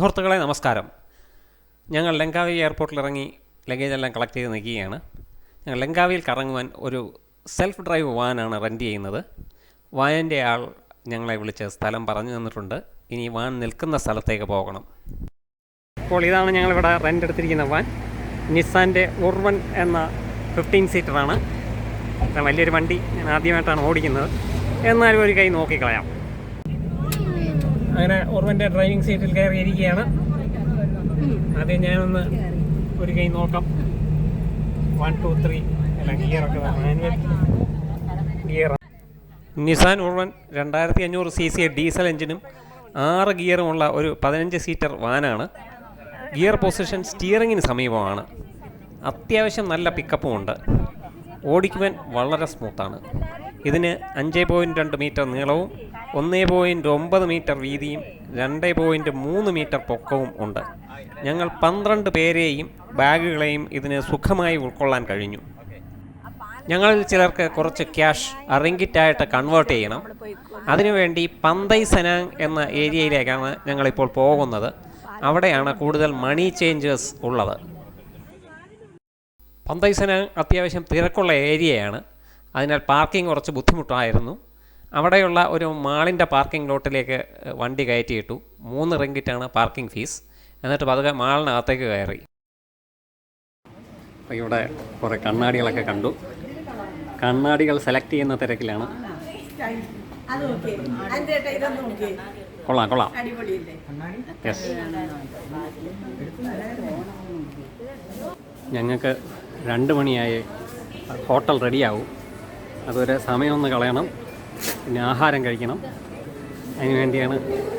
സുഹൃത്തുക്കളെ നമസ്കാരം. ഞങ്ങൾ ലങ്കാവി എയർപോർട്ടിൽ ഇറങ്ങി ലഗേജെല്ലാം കളക്ട് ചെയ്ത് നിൽക്കുകയാണ്. ഞങ്ങൾ ലങ്കാവിയിൽ കറങ്ങുവാൻ ഒരു സെൽഫ് ഡ്രൈവ് വാനാണ് റെൻറ്റ് ചെയ്യുന്നത്. വാനിൻ്റെ ആൾ ഞങ്ങളെ വിളിച്ച് സ്ഥലം പറഞ്ഞു തന്നിട്ടുണ്ട്. ഇനി വാൻ നിൽക്കുന്ന സ്ഥലത്തേക്ക് പോകണം. അപ്പോൾ ഇതാണ് ഞങ്ങളിവിടെ റെൻ്റ് എടുത്തിരിക്കുന്ന വാൻ. നിസ്സാൻ്റെ ഉർവൻ എന്ന 15 സീറ്ററാണ്. വലിയൊരു വണ്ടി ഞാൻ ആദ്യമായിട്ടാണ് ഓടിക്കുന്നത്, എന്നാലും ഒരു കൈ നോക്കിക്കളയാം. അങ്ങനെ ഉർവൻ്റെ ഡ്രൈവിംഗ് സീറ്റിൽ കയറിയിരിക്കുകയാണ്. ആദ്യം ഞാനൊന്ന് ഒരു കൈ നോക്കാം. 1 2 3 എല്ലാം ഗിയറൊക്കെ manual gear. Nissan Urvan 2500 cc diesel എഞ്ചിനും 6 ഗിയറുമുള്ള ഒരു 15 സീറ്റർ വാനാണ്. ഗിയർ പൊസിഷൻ സ്റ്റിയറിങ്ങിന് സമീപമാണ്. അത്യാവശ്യം നല്ല പിക്കപ്പും ഉണ്ട്. ഓടിക്കുവാൻ വളരെ സ്മൂത്താണ്. ഇതിന് 5.2 മീറ്റർ നീളവും 1.9 മീറ്റർ വീതിയും 2.3 മീറ്റർ പൊക്കവും ഉണ്ട്. ഞങ്ങൾ 12 പേരെയും ബാഗുകളെയും ഇതിന് സുഖമായി ഉൾക്കൊള്ളാൻ കഴിഞ്ഞു. ഞങ്ങളിൽ ചിലർക്ക് കുറച്ച് ക്യാഷ് റിംഗിറ്റായിട്ട് കൺവേർട്ട് ചെയ്യണം. അതിനുവേണ്ടി പന്തൈ സെനാങ് എന്ന ഏരിയയിലേക്കാണ് ഞങ്ങളിപ്പോൾ പോകുന്നത്. അവിടെയാണ് കൂടുതൽ മണി ചേഞ്ചേഴ്സ് ഉള്ളത്. പന്തൈ സെനാങ് അത്യാവശ്യം തിരക്കുള്ള ഏരിയയാണ്. അതിനാൽ പാർക്കിംഗ് കുറച്ച് ബുദ്ധിമുട്ടായിരുന്നു. അവിടെയുള്ള ഒരു മാളിൻ്റെ പാർക്കിംഗ് ലോട്ടിലേക്ക് വണ്ടി കയറ്റിയിട്ടു. 3 റിംഗിറ്റാണ് പാർക്കിംഗ് ഫീസ്. എന്നിട്ട് പതുക്കെ മാളിനകത്തേക്ക് കയറി. അപ്പോൾ ഇവിടെ കുറേ കണ്ണാടികളൊക്കെ കണ്ടു. കണ്ണാടികൾ സെലക്ട് ചെയ്യുന്ന തിരക്കിലാണ്. കൊള്ളാം കൊള്ളാം. യെസ്, ഞങ്ങൾക്ക് 2 മണിയായി ഹോട്ടൽ റെഡിയാവും. അതുവരെ സമയമൊന്ന് കളയണം. പിന്നെ ആഹാരം കഴിക്കണം. അതിന് വേണ്ടിയാണ്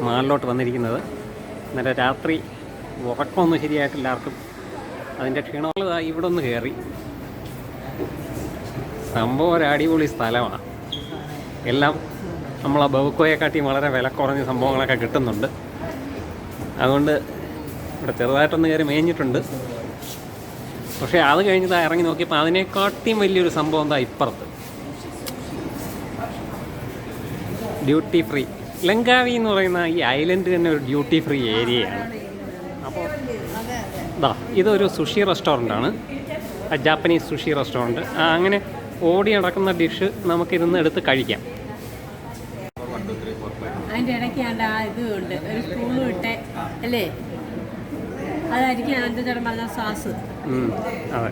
മാളിലോട്ട് വന്നിരിക്കുന്നത്. ഇന്നലെ രാത്രി ഉറക്കമൊന്നും ശരിയായിട്ടില്ല ആർക്കും. അതിൻ്റെ ക്ഷീണമുള്ള ഇവിടെ ഒന്ന് കയറി. സംഭവം ഒരു അടിപൊളി സ്ഥലമാണ്. എല്ലാം നമ്മളെ ബൗക്കോയെക്കാട്ടിയും വളരെ വില കുറഞ്ഞ സംഭവങ്ങളൊക്കെ കിട്ടുന്നുണ്ട്. അതുകൊണ്ട് ഇവിടെ ചെറുതായിട്ടൊന്ന് കയറി മേഞ്ഞിട്ടുണ്ട്. പക്ഷേ അത് കഴിഞ്ഞിട്ട് ഇറങ്ങി നോക്കിയപ്പോൾ അതിനെക്കാട്ടിയും വലിയൊരു സംഭവം എന്താ ഇപ്പുറത്ത്. Duty free. ലങ്കാവി എന്ന് പറയുന്ന ഈ ഐലൻഡ് തന്നെ ഒരു ഡ്യൂട്ടി ഫ്രീ ഏരിയയാണ്. അപ്പോൾ ഇതൊരു സുഷി റെസ്റ്റോറൻ്റാണ്, ജാപ്പനീസ് സുഷി റെസ്റ്റോറൻറ്റ്. അങ്ങനെ ഓടി നടക്കുന്ന ഡിഷ് നമുക്കിരുന്ന് എടുത്ത് കഴിക്കാം. അതിൻ്റെ ഇടയ്ക്കാണ്ട് ഇതുണ്ട്, ഒരു സ്പൂണും ഇട്ടേ അല്ലേ, അതായിരിക്കും അതിൻ്റെ ചേട്ടൻ പറഞ്ഞ സാസ്. അതെ,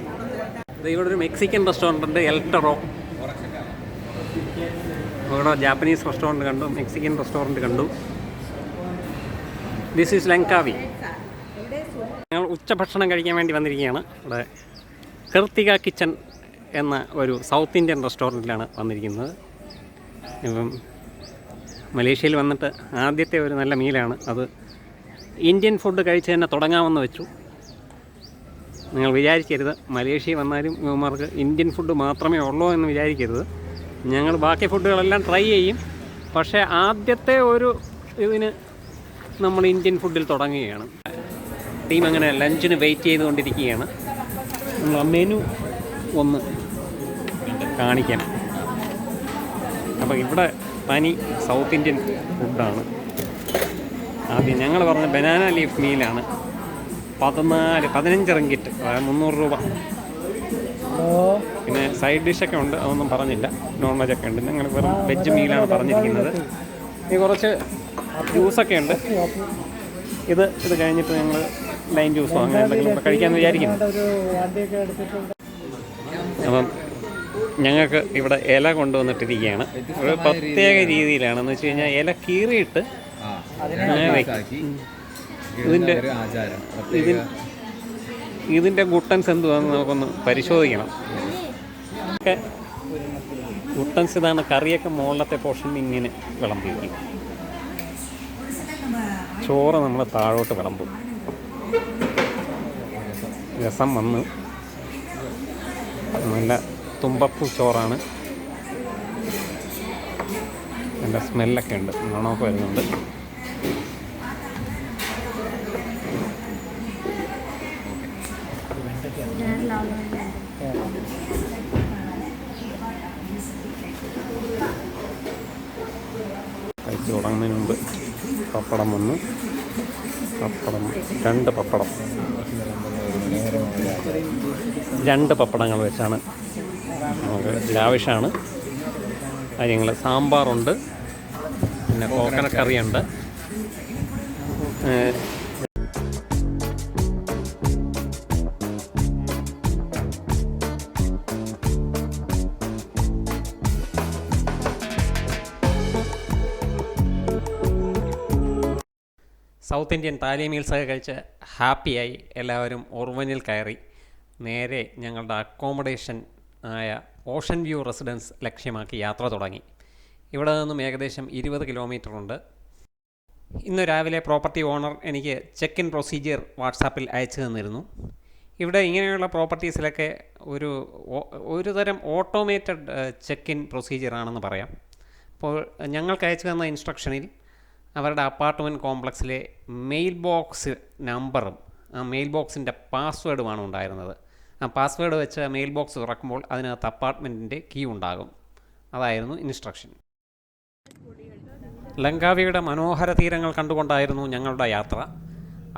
ഇവിടെ ഒരു മെക്സിക്കൻ റെസ്റ്റോറൻ്റ് ഉണ്ട്, എൽട്ടറോ. ഇവിടെ ജാപ്പനീസ് റെസ്റ്റോറൻറ്റ് കണ്ടു, മെക്സിക്കൻ റെസ്റ്റോറൻറ്റ് കണ്ടു. This is Langkawi. ഞങ്ങൾ ഉച്ചഭക്ഷണം കഴിക്കാൻ വേണ്ടി വന്നിരിക്കുകയാണ്. ഇവിടെ കീർത്തിക കിച്ചൺ എന്ന ഒരു സൗത്ത് ഇന്ത്യൻ റെസ്റ്റോറൻറ്റിലാണ് വന്നിരിക്കുന്നത്. ഇപ്പം മലേഷ്യയിൽ വന്നിട്ട് ആദ്യത്തെ ഒരു നല്ല മീലാണ് അത്. ഇന്ത്യൻ ഫുഡ് കഴിച്ച് തന്നെ തുടങ്ങാമെന്ന് വെച്ചു. നിങ്ങൾ വിചാരിക്കരുത് മലേഷ്യയിൽ വന്നാലും ഇവന്മാർക്ക് ഇന്ത്യൻ ഫുഡ് മാത്രമേ ഉള്ളൂ എന്ന് വിചാരിക്കരുത്. ഞങ്ങൾ ബാക്കി ഫുഡുകളെല്ലാം ട്രൈ ചെയ്യും. പക്ഷേ ആദ്യത്തെ ഒരു ഇതിന് നമ്മൾ ഇന്ത്യൻ ഫുഡിൽ തുടങ്ങുകയാണ്. ടീം അങ്ങനെ ലഞ്ചിന് വെയിറ്റ് ചെയ്തുകൊണ്ടിരിക്കുകയാണ്. നമ്മൾ മെനു ഒന്ന് കാണിക്കാം. അപ്പോൾ ഇവിടെ തനി സൗത്ത് ഇന്ത്യൻ ഫുഡാണ്. ആദ്യം ഞങ്ങൾ പറഞ്ഞ ബനാന ലീഫ് മീലാണ്. 15 റിംഗിറ്റ്, അതായത് 300 രൂപ. പിന്നെ സൈഡ് ഡിഷൊക്കെ ഉണ്ട്, അതൊന്നും പറഞ്ഞില്ല. നോൺ വെജൊക്കെ ഉണ്ട്. ഞങ്ങൾ വെറും വെജ് മീലാണ് പറഞ്ഞിരിക്കുന്നത്. ഇനി കുറച്ച് ജ്യൂസൊക്കെ ഉണ്ട്. ഇത് കഴിഞ്ഞിട്ട് ഞങ്ങൾ ലൈം ജ്യൂസോ അങ്ങനെ എന്തെങ്കിലും കഴിക്കാമെന്ന് വിചാരിക്കുന്നു. അപ്പം ഞങ്ങൾക്ക് ഇവിടെ ഇല കൊണ്ടുവന്നിട്ടിരിക്കുകയാണ്. ഒരു പ്രത്യേക രീതിയിലാണെന്ന് വെച്ച് കഴിഞ്ഞാൽ ഇല കീറിയിട്ട് ഇതിൻ്റെ ഗുട്ടൻസ് എന്തുവാണെന്ന് നമുക്കൊന്ന് പരിശോധിക്കണം. ഒക്കെ ഗുട്ടൻസ് ഇതാണ്. കറിയൊക്കെ മുകളിലത്തെ പോർഷൻ ഇങ്ങനെ വിളമ്പി വയ്ക്കും. ചോറ് നമ്മൾ താഴോട്ട് വിളമ്പും. രസം വന്ന് നല്ല തുമ്പപ്പൂ ചോറാണ്. നല്ല സ്മെല്ലൊക്കെ ഉണ്ട്, മണമൊക്കെ വരുന്നുണ്ട്. കഴിച്ച് തുടങ്ങുന്നതിന് മുമ്പ് പപ്പടം വന്നു. പപ്പടം, 2 പപ്പടം, 2 പപ്പടങ്ങൾ വെച്ചാണ് നമുക്ക് ലാവിഷാണ് കാര്യങ്ങൾ. സാമ്പാറുണ്ട്, പിന്നെ കോക്കനട്ട് കറിയുണ്ട്. സൗത്ത് ഇന്ത്യൻ താലി മീൽസൊക്കെ കഴിച്ച് ഹാപ്പിയായി എല്ലാവരും ഓർവനിൽ കയറി നേരെ ഞങ്ങളുടെ അക്കോമഡേഷൻ ആയ ഓഷൻ വ്യൂ റെസിഡൻസ് ലക്ഷ്യമാക്കി യാത്ര തുടങ്ങി. ഇവിടെ നിന്നും ഏകദേശം 20 കിലോമീറ്റർ ഉണ്ട്. ഇന്ന് രാവിലെ പ്രോപ്പർട്ടി ഓണർ എനിക്ക് ചെക്ക് ഇൻ പ്രൊസീജിയർ വാട്സാപ്പിൽ അയച്ചു തന്നിരുന്നു. ഇവിടെ ഇങ്ങനെയുള്ള പ്രോപ്പർട്ടീസിലൊക്കെ ഒരു തരം ഓട്ടോമേറ്റഡ് ചെക്ക് ഇൻ പ്രൊസീജിയറാണെന്ന് പറയാം. അപ്പോൾ ഞങ്ങൾക്ക് അയച്ചു തന്ന ഇൻസ്ട്രക്ഷനിൽ അവരുടെ അപ്പാർട്ട്മെൻറ്റ് കോംപ്ലക്സിലെ മെയിൽ ബോക്സ് നമ്പറും ആ മെയിൽ ബോക്സിൻ്റെ പാസ്വേഡുമാണ് ഉണ്ടായിരുന്നത്. ആ പാസ്വേഡ് വെച്ച് മെയിൽ ബോക്സ് തുറക്കുമ്പോൾ അതിനകത്ത് അപ്പാർട്ട്മെൻറ്റിൻ്റെ കീ ഉണ്ടാകും. അതായിരുന്നു ഇൻസ്ട്രക്ഷൻ. ലങ്കാവിയുടെ മനോഹര തീരങ്ങൾ കണ്ടുകൊണ്ടായിരുന്നു ഞങ്ങളുടെ യാത്ര.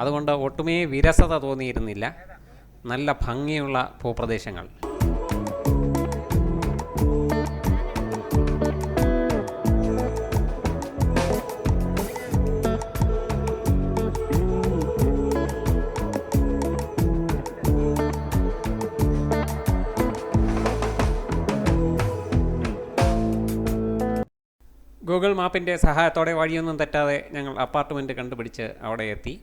അതുകൊണ്ട് ഒട്ടുമേ വിരസത തോന്നിയിരുന്നില്ല. നല്ല ഭംഗിയുള്ള ഭൂപ്രദേശങ്ങൾ. ഗൂഗിൾ മാപ്പിൻ്റെ സഹായത്തോടെ വഴിയൊന്നും തെറ്റാതെ ഞങ്ങൾ അപ്പാർട്ട്മെൻറ്റ് കണ്ടുപിടിച്ച് അവിടെ എത്തി.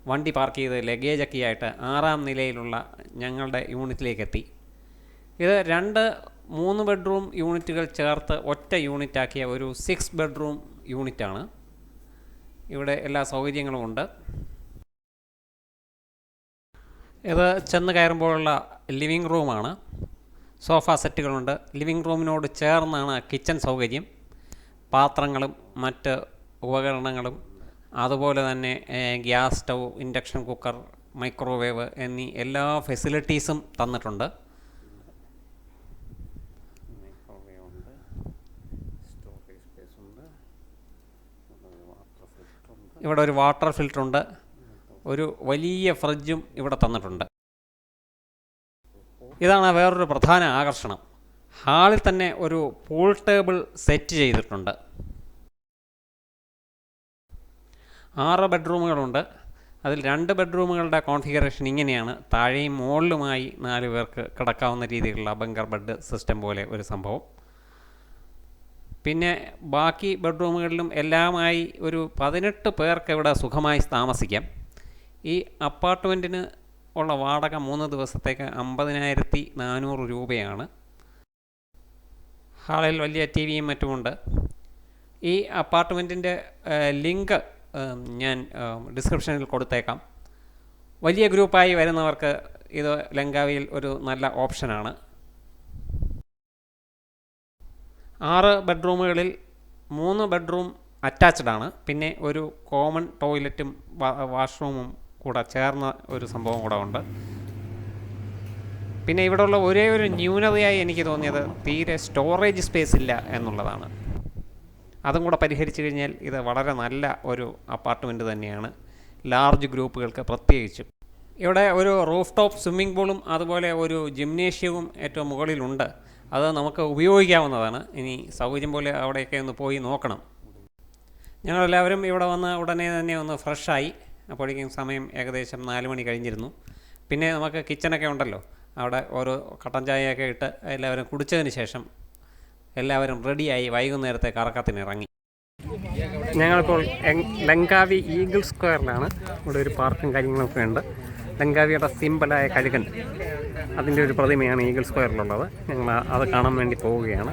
വണ്ടി പാർക്ക് ചെയ്ത് ലഗേജൊക്കെ ആയിട്ട് 6ാം നിലയിലുള്ള ഞങ്ങളുടെ യൂണിറ്റിലേക്ക് എത്തി. ഇത് 2-3 ബെഡ്റൂം യൂണിറ്റുകൾ ചേർത്ത് ഒറ്റ യൂണിറ്റാക്കിയ ഒരു 6 ബെഡ്റൂം യൂണിറ്റാണ്. ഇവിടെ എല്ലാ സൗകര്യങ്ങളും ഉണ്ട്. ഇത് ചെന്ന് കയറുമ്പോഴുള്ള ലിവിങ് റൂമാണ്. സോഫ സെറ്റുകളുണ്ട്. ലിവിങ് റൂമിനോട് ചേർന്നാണ് കിച്ചൺ സൗകര്യം. പാത്രങ്ങളും മറ്റ് ഉപകരണങ്ങളും അതുപോലെ തന്നെ gas stove, induction cooker, microwave എന്നീ എല്ലാ ഫെസിലിറ്റീസും തന്നിട്ടുണ്ട്. ഇവിടെ ഒരു വാട്ടർ ഫിൽറ്ററുണ്ട്. ഒരു വലിയ ഫ്രിഡ്ജും ഇവിടെ തന്നിട്ടുണ്ട്. ഇതാണ് വേറൊരു പ്രധാന ആകർഷണം. ഹാളിൽ തന്നെ ഒരു പൂൾ ടേബിൾ സെറ്റ് ചെയ്തിട്ടുണ്ട്. 6 ബെഡ്റൂമുകളുണ്ട്. അതിൽ 2 ബെഡ്റൂമുകളുടെ കോൺഫിഗറേഷൻ ഇങ്ങനെയാണ്. താഴെയും മുകളിലുമായി 4 പേർക്ക് കിടക്കാവുന്ന രീതിയിലുള്ള ബങ്കർ ബെഡ് സിസ്റ്റം പോലെ ഒരു സംഭവം. പിന്നെ ബാക്കി ബെഡ്റൂമുകളിലും എല്ലാമായി ഒരു 18 പേർക്ക് ഇവിടെ സുഖമായി താമസിക്കാം. ഈ അപ്പാർട്ട്മെൻറ്റിന് ഉള്ള വാടക 3 ദിവസത്തേക്ക് 50,400 രൂപയാണ്. ഹാളിൽ വലിയ ടി വിയും മറ്റുമുണ്ട്. ഈ അപ്പാർട്ട്മെൻറ്റിൻ്റെ ലിങ്ക് ഞാൻ ഡിസ്ക്രിപ്ഷനിൽ കൊടുത്തേക്കാം. വലിയ ഗ്രൂപ്പായി വരുന്നവർക്ക് ഇത് ലങ്കാവിയിൽ ഒരു നല്ല ഓപ്ഷനാണ്. 6 ബെഡ്റൂമുകളിൽ 3 ബെഡ്റൂം അറ്റാച്ച്ഡാണ്. പിന്നെ ഒരു കോമൺ ടോയ്ലറ്റും വാഷ്റൂമും കൂടെ ചേർന്ന ഒരു സംഭവം കൂടെ ഉണ്ട്. പിന്നെ ഇവിടെയുള്ള ഒരേ ഒരു ന്യൂനതയായി എനിക്ക് തോന്നിയത് തീരെ സ്റ്റോറേജ് സ്പേസ് ഇല്ല എന്നുള്ളതാണ്. അതും കൂടെ പരിഹരിച്ചു കഴിഞ്ഞാൽ ഇത് വളരെ നല്ല ഒരു അപ്പാർട്ട്മെൻറ്റ് തന്നെയാണ്, ലാർജ് ഗ്രൂപ്പുകൾക്ക് പ്രത്യേകിച്ചും. ഇവിടെ ഒരു റൂഫ് ടോപ്പ് സ്വിമ്മിംഗ് പൂളും അതുപോലെ ഒരു ജിംനേഷ്യവും ഏറ്റവും മുകളിലുണ്ട്. അത് നമുക്ക് ഉപയോഗിക്കാവുന്നതാണ്. ഇനി സൗകര്യം പോലെ അവിടെയൊക്കെ ഒന്ന് പോയി നോക്കണം. ഞങ്ങളെല്ലാവരും ഇവിടെ വന്ന് ഉടനെ തന്നെ ഒന്ന് ഫ്രഷായി. അപ്പോഴേക്കും സമയം ഏകദേശം 4 മണി കഴിഞ്ഞിരുന്നു. പിന്നെ നമുക്ക് കിച്ചണൊക്കെ ഉണ്ടല്ലോ, അവിടെ ഓരോ കട്ടൻ ചായയൊക്കെ ഇട്ട് എല്ലാവരും കുടിച്ചതിന് ശേഷം എല്ലാവരും റെഡിയായി വൈകുന്നേരത്തെ കറക്കത്തിനിറങ്ങി. ഞങ്ങളിപ്പോൾ ലങ്കാവി ഈഗിൾ സ്ക്വയറിലാണ്. ഇവിടെ ഒരു പാർക്കും കാര്യങ്ങളൊക്കെ ഉണ്ട്. ലങ്കാവിയുടെ സിമ്പിളായ കഴുകൻ, അതിൻ്റെ ഒരു പ്രതിമയാണ് ഈഗിൾ സ്ക്വയറിലുള്ളത്. ഞങ്ങൾ അത് കാണാൻ വേണ്ടി പോവുകയാണ്.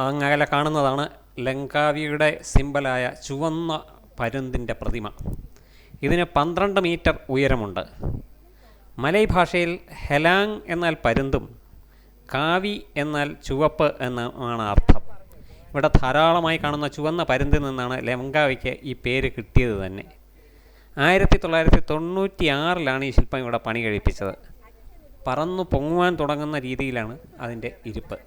അങ്ങകലെ കാണുന്നതാണ് ലങ്കാവിയുടെ സിമ്പിളായ ചുവന്ന പരുന്തിൻ്റെ പ്രതിമ. ഇതിന് 12 മീറ്റർ ഉയരമുണ്ട്. മലയ് ഭാഷയിൽ ഹെലാങ് എന്നാൽ പരുന്തും കാവി എന്നാൽ ചുവപ്പ് എന്നാണ് അർത്ഥം. ഇവിടെ ധാരാളമായി കാണുന്ന ചുവന്ന പരുന്തിൽ നിന്നാണ് ലങ്കാവിക്ക് ഈ പേര് കിട്ടിയത് തന്നെ. 1996 ഈ ശില്പം ഇവിടെ പണി കഴിപ്പിച്ചത്. പറന്നു പൊങ്ങുവാൻ തുടങ്ങുന്ന രീതിയിലാണ് അതിൻ്റെ ഇരിപ്പ്.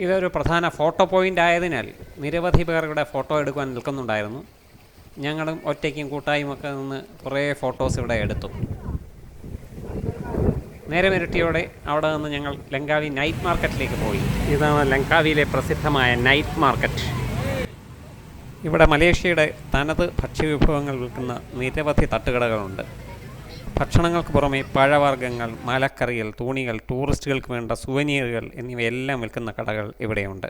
ഇതൊരു പ്രധാന ഫോട്ടോ പോയിൻ്റ് ആയതിനാൽ നിരവധി പേർ ഇവിടെ ഫോട്ടോ എടുക്കുവാൻ നിൽക്കുന്നുണ്ടായിരുന്നു. ഞങ്ങളും ഒറ്റയ്ക്കും കൂട്ടായുമൊക്കെ നിന്ന് കുറേ ഫോട്ടോസ് ഇവിടെ എടുത്തു. നേരം ഇരട്ടിയോടെ അവിടെ നിന്ന് ഞങ്ങൾ ലങ്കാവി നൈറ്റ് മാർക്കറ്റിലേക്ക് പോയി. ഇതാണ് ലങ്കാവിയിലെ പ്രസിദ്ധമായ നൈറ്റ് മാർക്കറ്റ്. ഇവിടെ മലേഷ്യയുടെ തനത് ഭക്ഷ്യവിഭവങ്ങൾ വിൽക്കുന്ന നിരവധി തട്ടുകടകളുണ്ട്. ഭക്ഷണങ്ങൾക്ക് പുറമെ പഴവർഗ്ഗങ്ങൾ, മലക്കറികൾ, തുണികൾ, ടൂറിസ്റ്റുകൾക്ക് വേണ്ട സുവനീറുകൾ എന്നിവയെല്ലാം വിൽക്കുന്ന കടകൾ ഇവിടെയുണ്ട്.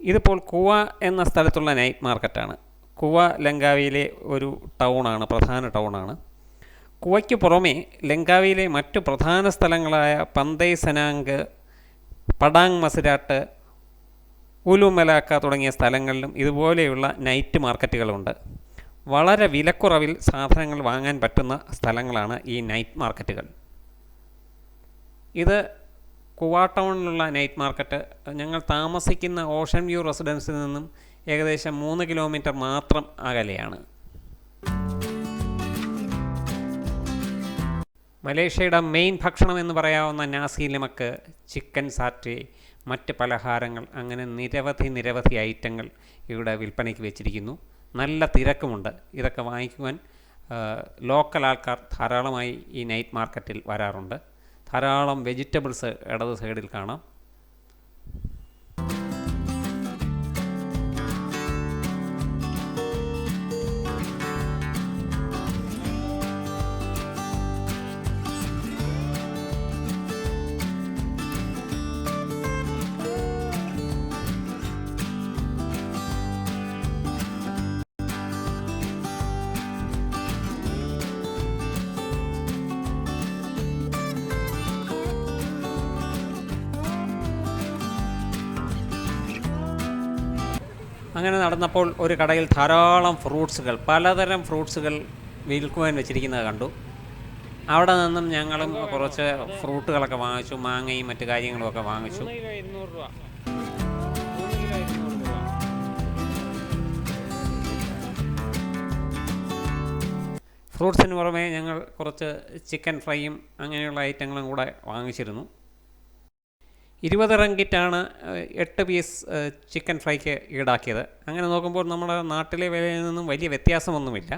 ഇതിപ്പോൾ കുവ എന്ന സ്ഥലത്തുള്ള നൈറ്റ് മാർക്കറ്റാണ്. കുവ ലങ്കാവിയിലെ ഒരു ടൗണാണ്, പ്രധാന ടൗണാണ്. കുവയ്ക്ക് പുറമെ ലങ്കാവിയിലെ മറ്റു പ്രധാന സ്ഥലങ്ങളായ പന്തൈ സനാങ്ക്, പടാങ് മസിരാട്ട്, ഉലു മലാക്ക തുടങ്ങിയ സ്ഥലങ്ങളിലും ഇതുപോലെയുള്ള നൈറ്റ് മാർക്കറ്റുകളുണ്ട്. വളരെ വിലക്കുറവിൽ സാധനങ്ങൾ വാങ്ങാൻ പറ്റുന്ന സ്ഥലങ്ങളാണ് ഈ നൈറ്റ് മാർക്കറ്റുകൾ. ഇത് കുവ ടൗണിലുള്ള നൈറ്റ് മാർക്കറ്റ് ഞങ്ങൾ താമസിക്കുന്ന ഓഷൻ വ്യൂ റെസിഡൻസിൽ നിന്നും ഏകദേശം 3 കിലോമീറ്റർ മാത്രം അകലെയാണ്. മലേഷ്യയുടെ മെയിൻ ഭക്ഷണം എന്ന് പറയാവുന്ന നാസി ലെമക്ക്, ചിക്കൻ സാറ്റെ, മറ്റ് പലഹാരങ്ങൾ, അങ്ങനെ നിരവധി ഐറ്റങ്ങൾ ഇവിടെ വിൽപ്പനയ്ക്ക് വെച്ചിരിക്കുന്നു. നല്ല തിരക്കുമുണ്ട്. ഇതൊക്കെ വാങ്ങിക്കുവാൻ ലോക്കൽ ആൾക്കാർ ധാരാളമായി ഈ നൈറ്റ് മാർക്കറ്റിൽ വരാറുണ്ട്. ധാരാളം വെജിറ്റബിൾസ് ഇടത് സൈഡിൽ കാണാം. അങ്ങനെ നടന്നപ്പോൾ ഒരു കടയിൽ ധാരാളം ഫ്രൂട്ട്സുകൾ, പലതരം ഫ്രൂട്ട്സുകൾ വിൽക്കുവാൻ വെച്ചിരിക്കുന്നത് കണ്ടു. അവിടെ നിന്നും ഞങ്ങളും കുറച്ച് ഫ്രൂട്ടുകളൊക്കെ വാങ്ങിച്ചു. മാങ്ങയും മറ്റു കാര്യങ്ങളുമൊക്കെ വാങ്ങിച്ചു. ഫ്രൂട്ട്സിന് പുറമെ ഞങ്ങൾ കുറച്ച് ചിക്കൻ ഫ്രൈയും അങ്ങനെയുള്ള ഐറ്റങ്ങളും കൂടെ വാങ്ങിച്ചിരുന്നു. 20 റിങ്കിറ്റാണ് 8 പീസ് ചിക്കൻ ഫ്രൈക്ക് ഈടാക്കിയത്. അങ്ങനെ നോക്കുമ്പോൾ നമ്മുടെ നാട്ടിലെ വിലയിൽ നിന്നും വലിയ വ്യത്യാസമൊന്നുമില്ല.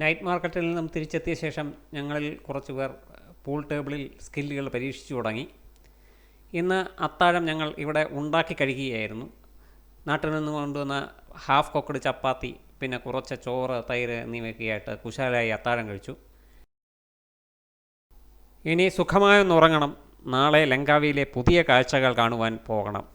നൈറ്റ് മാർക്കറ്റിൽ നിന്നും തിരിച്ചെത്തിയ ശേഷം ഞങ്ങളിൽ കുറച്ച് പേർ പൂൾ ടേബിളിൽ സ്കില്ലുകൾ പരീക്ഷിച്ചു തുടങ്ങി. ഇന്ന് അത്താഴം ഞങ്ങൾ ഇവിടെ ഉണ്ടാക്കി കഴിക്കുകയായിരുന്നു. നാട്ടിൽ നിന്ന് കൊണ്ടുവന്ന ഹാഫ് കുക്ക്ഡ് ചപ്പാത്തി, പിന്നെ കുറച്ച് ചോറ്, തൈര് എന്നിവയൊക്കെയായിട്ട് കുശാലായി അത്താഴം കഴിച്ചു. ഇനി സുഖമായൊന്നുറങ്ങണം. നാളെ ലങ്കാവിയിലെ പുതിയ കാഴ്ചകൾ കാണുവാൻ പോകണം.